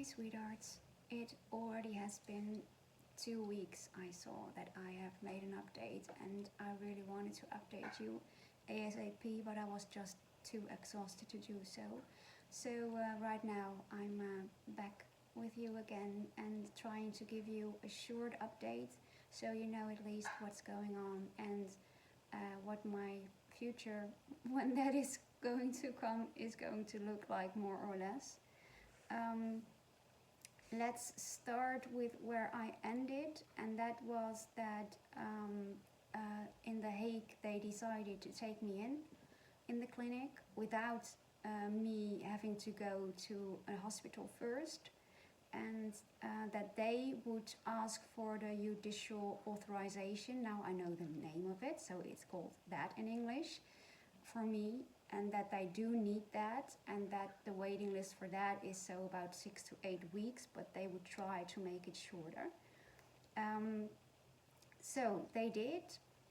sweethearts. It already has been 2 weeks. I saw that I have made an update and I really wanted to update you ASAP, but I was just too exhausted to do so. So right now I'm back with you again and trying to give you a short update so you know at least what's going on and what my future, when that is going to come, is going to look like, more or less. Let's start with where I ended, and that was that in The Hague they decided to take me in the clinic without me having to go to a hospital first, and that they would ask for the judicial authorization. Now I know the name of it, so it's called that in English for me, and that they do need that, and that the waiting list for that is so about 6 to 8 weeks, but they would try to make it shorter. So they did,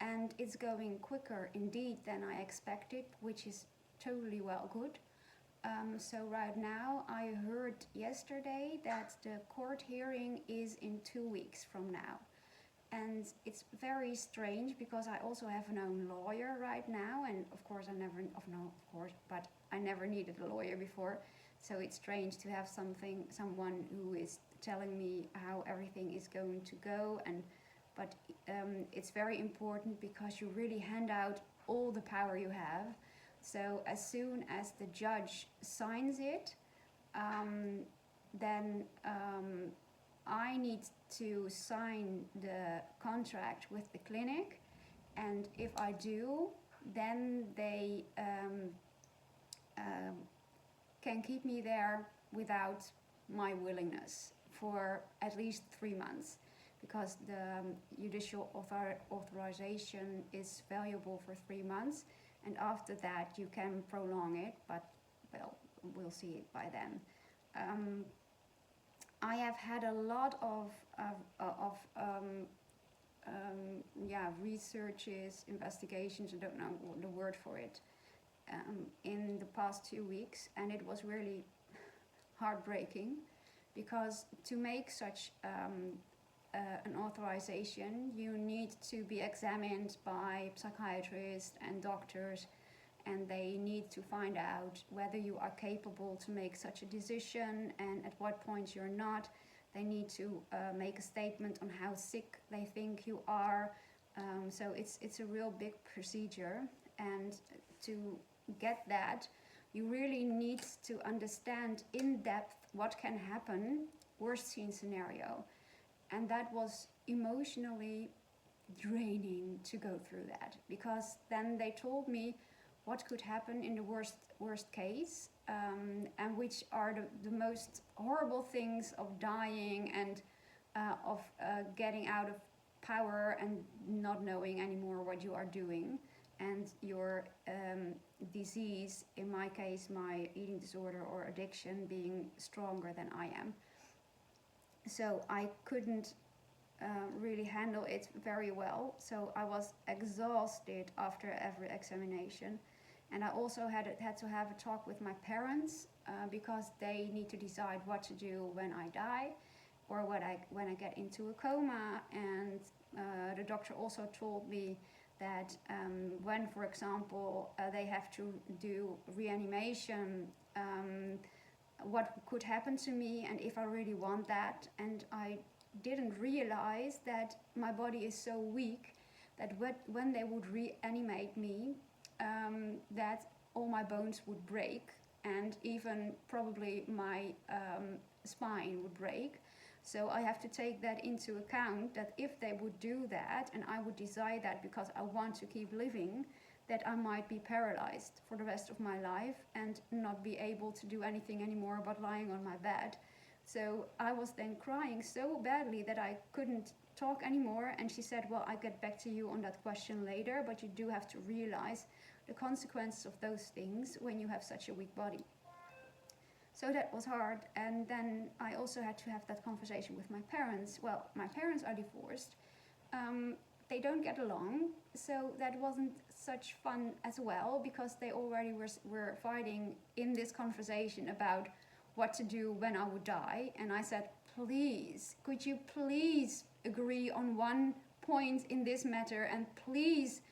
and it's going quicker indeed than I expected, which is totally well good. So right now I heard yesterday that the court hearing is in 2 weeks from now. And it's very strange because I also have an own lawyer right now, and of course I never needed a lawyer before, so it's strange to have someone who is telling me how everything is going to go. But it's very important because you really hand out all the power you have. So as soon as the judge signs it, then I need to sign the contract with the clinic, and if I do, then they can keep me there without my willingness for at least 3 months, because the judicial authorization is valuable for 3 months, and after that you can prolong it, but well, we'll see it by then. I have had a lot of researches, investigations, I don't know the word for it, in the past 2 weeks, and it was really heartbreaking, because to make such an authorization you need to be examined by psychiatrists and doctors, and they need to find out whether you are capable to make such a decision and at what point you're not. They need to make a statement on how sick they think you are. So it's a real big procedure, and to get that you really need to understand in depth what can happen, worst case scenario, and that was emotionally draining to go through that, because then they told me what could happen in the worst case, and which are the most horrible things of dying and of getting out of power and not knowing anymore what you are doing, and your disease, in my case my eating disorder or addiction, being stronger than I am. So I couldn't really handle it very well, so I was exhausted after every examination. And I also had to have a talk with my parents, because they need to decide what to do when I die, or when I get into a coma. And the doctor also told me that when, for example, they have to do reanimation, what could happen to me and if I really want that. And I didn't realize that my body is so weak that when they would reanimate me, that all my bones would break, and even probably my spine would break. So I have to take that into account, that if they would do that and I would decide that because I want to keep living, that I might be paralyzed for the rest of my life and not be able to do anything anymore but lying on my bed. So I was then crying so badly that I couldn't talk anymore, and she said, well, I'll get back to you on that question later, but you do have to realize the consequences of those things when you have such a weak body. So that was hard, and then I also had to have that conversation with my parents. Well, my parents are divorced, they don't get along, so that wasn't such fun as well, because they already were fighting in this conversation about what to do when I would die. And I said, please, could you please agree on one point in this matter, and please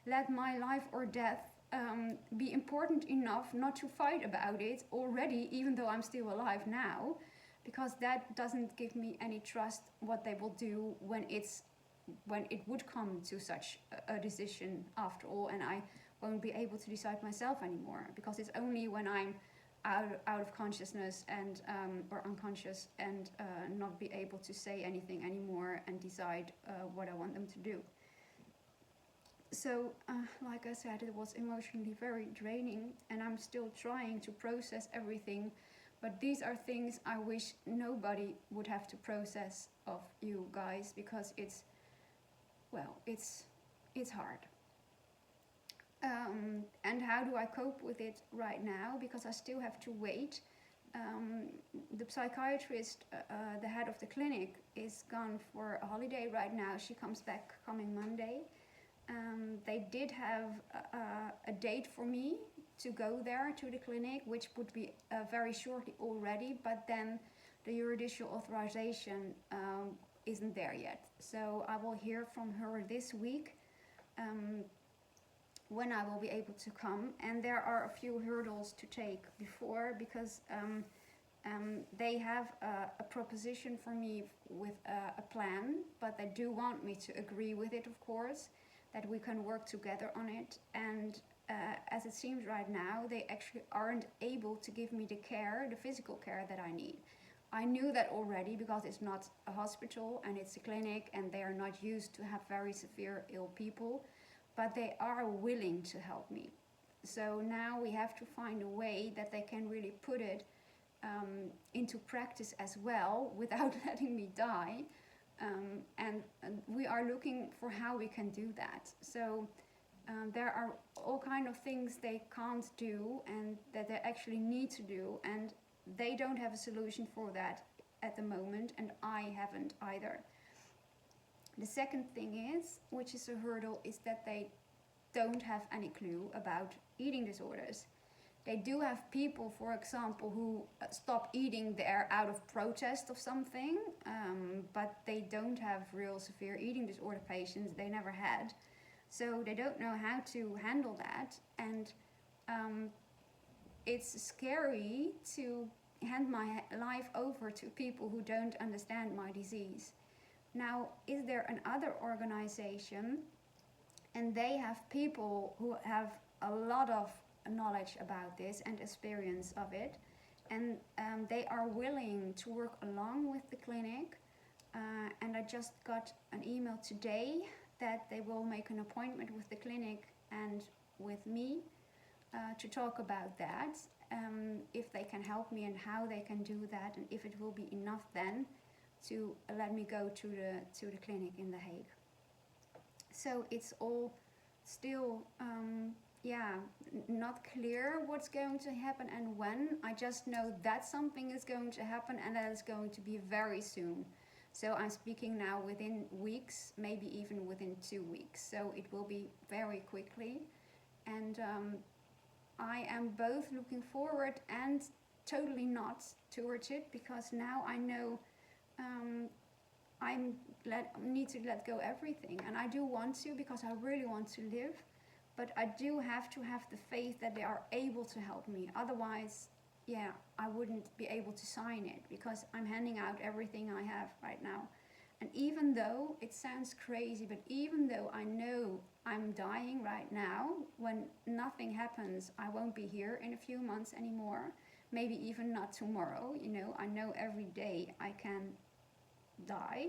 let my life or death be important enough not to fight about it already, even though I'm still alive now, because that doesn't give me any trust what they will do when it would come to such a decision after all, and I won't be able to decide myself anymore, because it's only when I'm out of consciousness and or unconscious and not be able to say anything anymore and decide what I want them to do. So like I said, it was emotionally very draining, and I'm still trying to process everything, but these are things I wish nobody would have to process of you guys, because it's, well, it's hard. And how do I cope with it right now? Because I still have to wait. The psychiatrist, the head of the clinic, is gone for a holiday right now. She comes back coming Monday. They did have a date for me to go there to the clinic, which would be very shortly already, but then the judicial authorization isn't there yet. So I will hear from her this week when I will be able to come. And there are a few hurdles to take before, because they have a proposition for me with a plan, but they do want me to agree with it, of course, that we can work together on it. And as it seems right now, they actually aren't able to give me the care, the physical care that I need. I knew that already, because it's not a hospital and it's a clinic, and they are not used to have very severe ill people, but they are willing to help me. So now we have to find a way that they can really put it into practice as well, without letting me die. And we are looking for how we can do that. So there are all kind of things they can't do and that they actually need to do, and they don't have a solution for that at the moment, and I haven't either. The second thing is, which is a hurdle, is that they don't have any clue about eating disorders. They do have people, for example, who stop eating there out of protest of something, but they don't have real severe eating disorder patients. They never had. So they don't know how to handle that. And it's scary to hand my life over to people who don't understand my disease. Now, is there another organization, and they have people who have a lot of knowledge about this and experience of it, and they are willing to work along with the clinic, and I just got an email today that they will make an appointment with the clinic and with me to talk about that, if they can help me and how they can do that, and if it will be enough then to let me go to the clinic in The Hague. So it's all still not clear what's going to happen and when. I just know that something is going to happen, and that is going to be very soon. So I'm speaking now within weeks, maybe even within 2 weeks. So it will be very quickly. And I am both looking forward and totally not towards it, because now I know I need to let go everything. And I do want to, because I really want to live. But I do have to have the faith that they are able to help me. Otherwise, I wouldn't be able to sign it, because I'm handing out everything I have right now. And even though it sounds crazy, but even though I know I'm dying right now, when nothing happens, I won't be here in a few months anymore, maybe even not tomorrow, I know every day I can die.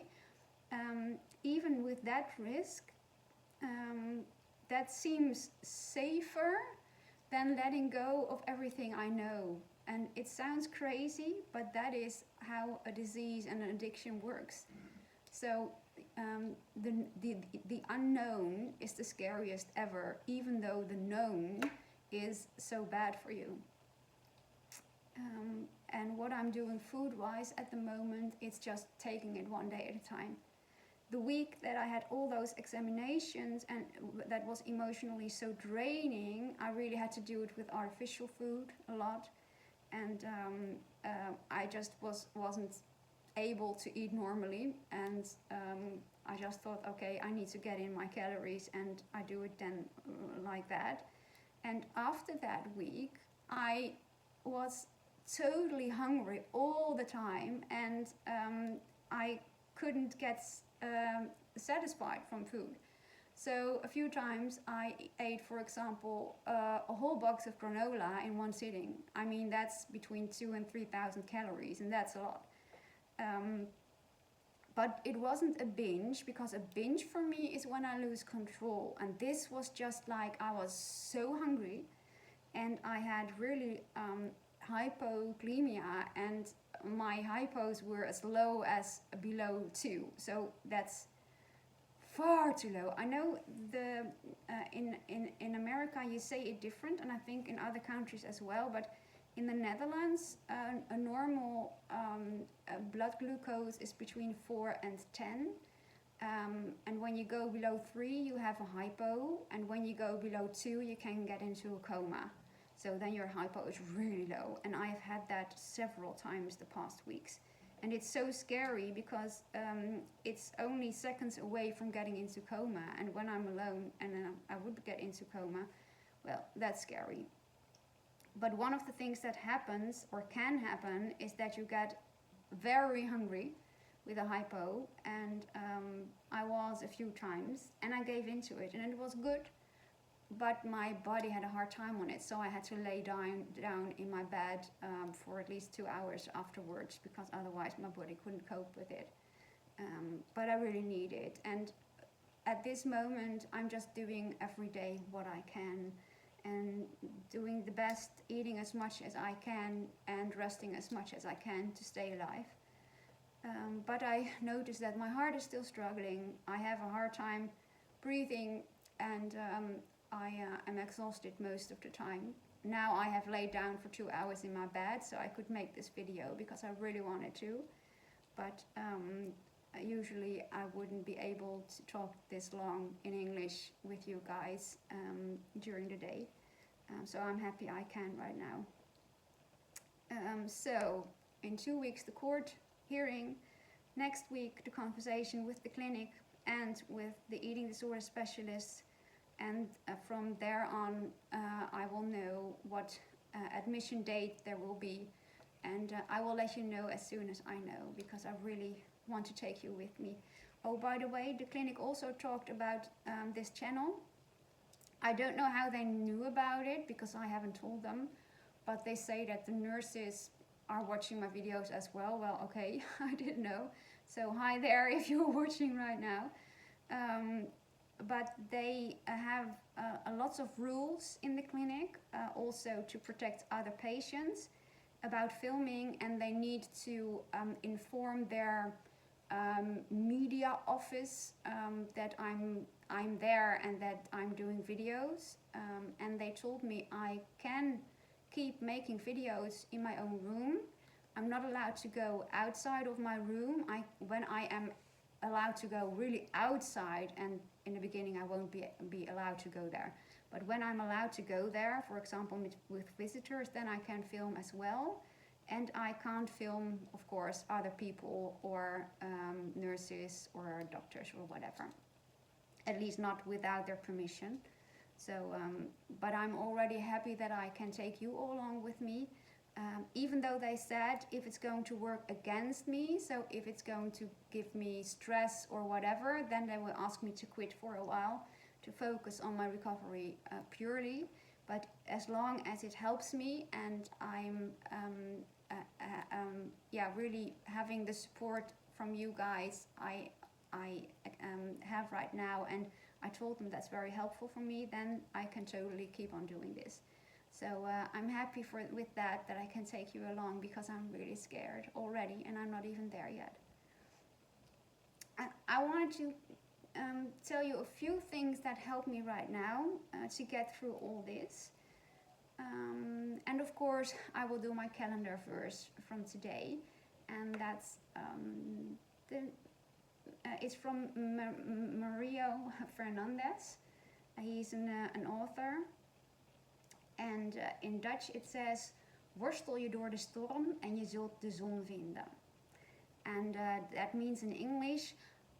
Even with that risk, that seems safer than letting go of everything I know. And it sounds crazy, but that is how a disease and an addiction works. So the unknown is the scariest ever, even though the known is so bad for you. And what I'm doing food-wise at the moment, it's just taking it one day at a time. The week that I had all those examinations, and that was emotionally so draining, I really had to do it with artificial food a lot. and I just wasn't able to eat normally, and I just thought, okay, I need to get in my calories, and I do it then like that. And after that week, I was totally hungry all the time, and I couldn't get satisfied from food. So a few times I ate, for example, a whole box of granola in one sitting. I mean, that's between 2,000 and 3,000 calories, and that's a lot. But it wasn't a binge, because a binge for me is when I lose control. And this was just like, I was so hungry, and I had really hypoglycemia, and my hypos were as low as below 2. So that's far too low. I know the in America you say it different, and I think in other countries as well, but in the Netherlands a normal blood glucose is between 4 and 10, and when you go below 3 you have a hypo, and when you go below 2 you can get into a coma. So then your hypo is really low, and I've had that several times the past weeks. And it's so scary, because it's only seconds away from getting into coma. And when I'm alone and I would get into coma, well, that's scary. But one of the things that happens, or can happen, is that you get very hungry with a hypo. And I was a few times, and I gave into it, and it was good. But my body had a hard time on it, so I had to lay down in my bed for at least 2 hours afterwards, because otherwise my body couldn't cope with it. But I really need it, and at this moment I'm just doing every day what I can, and doing the best, eating as much as I can, and resting as much as I can to stay alive. But I notice that my heart is still struggling. I have a hard time breathing, and I am exhausted most of the time. Now I have laid down for 2 hours in my bed, so I could make this video because I really wanted to. But usually I wouldn't be able to talk this long in English with you guys during the day. So I'm happy I can right now. So in 2 weeks the court hearing, next week the conversation with the clinic and with the eating disorder specialist. And from there on, I will know what admission date there will be, and I will let you know as soon as I know, because I really want to take you with me. Oh, by the way, the clinic also talked about this channel. I don't know how they knew about it, because I haven't told them, but they say that the nurses are watching my videos as well. Well, okay, I didn't know. So hi there if you're watching right now. But they have lots of rules in the clinic, also to protect other patients about filming, and they need to inform their media office that I'm there and that I'm doing videos. And they told me I can keep making videos in my own room. I'm not allowed to go outside of my room. When I am allowed to go really outside, and in the beginning I won't be allowed to go there, but when I'm allowed to go there, for example with visitors, then I can film as well. And I can't film, of course, other people or nurses or doctors or whatever, at least not without their permission. So but I'm already happy that I can take you all along with me. Even though they said if it's going to work against me, so if it's going to give me stress or whatever, then they will ask me to quit for a while to focus on my recovery purely. But as long as it helps me, and I'm really having the support from you guys I have right now, and I told them that's very helpful for me, then I can totally keep on doing this. So I'm happy with that I can take you along, because I'm really scared already, and I'm not even there yet. I wanted to tell you a few things that help me right now to get through all this. And of course, I will do my calendar first from today, and that's it's from Mario Fernandez. He's an author. And in Dutch it says, worstel je door de storm en je zult de zon vinden. And that means in English,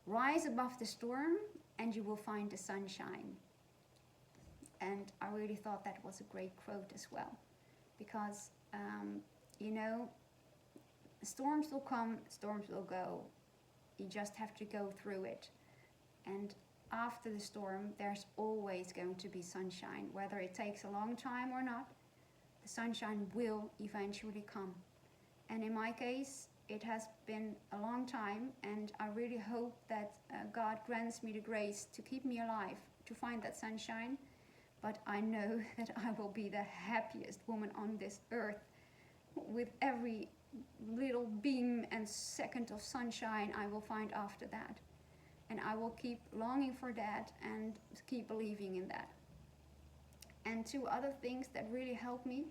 rise above the storm and you will find the sunshine. And I really thought that was a great quote as well. Because, you know, storms will come, storms will go. You just have to go through it. And after the storm, there's always going to be sunshine. Whether it takes a long time or not, the sunshine will eventually come. And in my case, it has been a long time, and I really hope that God grants me the grace to keep me alive, to find that sunshine. But I know that I will be the happiest woman on this earth with every little beam and second of sunshine I will find after that. And I will keep longing for that and keep believing in that. And two other things that really helped me.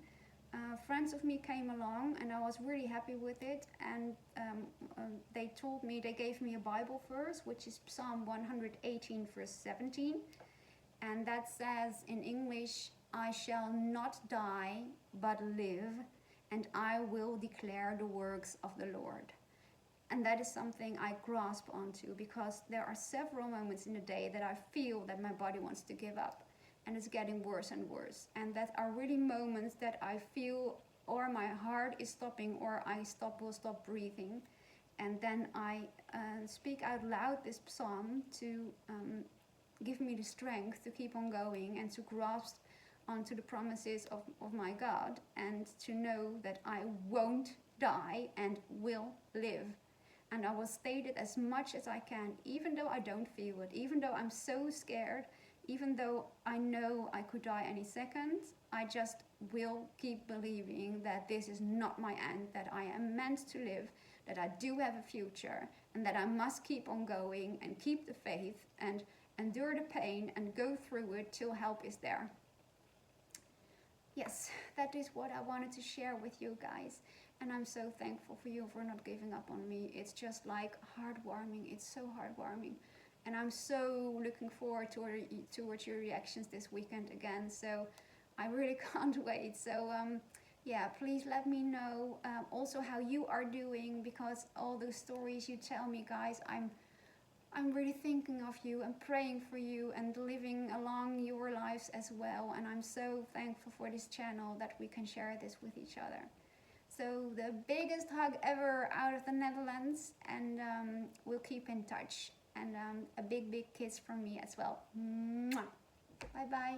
Friends of me came along and I was really happy with it, and they gave me a Bible verse, which is Psalm 118 verse 17, and that says in English, I shall not die but live, and I will declare the works of the Lord. And that is something I grasp onto, because there are several moments in the day that I feel that my body wants to give up. And it's getting worse and worse. And that are really moments that I feel or my heart is stopping or I will stop breathing. And then I speak out loud this psalm to give me the strength to keep on going and to grasp onto the promises of my God, and to know that I won't die and will live. And I will state it as much as I can, even though I don't feel it, even though I'm so scared, even though I know I could die any second. I just will keep believing that this is not my end, that I am meant to live, that I do have a future, and that I must keep on going and keep the faith and endure the pain and go through it till help is there. Yes, that is what I wanted to share with you guys. And I'm so thankful for you for not giving up on me. It's just like heartwarming. It's so heartwarming. And I'm so looking forward towards your reactions this weekend again. So I really can't wait. So yeah, please let me know also how you are doing, because all the stories you tell me, guys, I'm really thinking of you and praying for you and living along your lives as well. And I'm so thankful for this channel that we can share this with each other. So the biggest hug ever out of the Netherlands, and we'll keep in touch. And a big kiss from me as well. Mwah. Bye bye.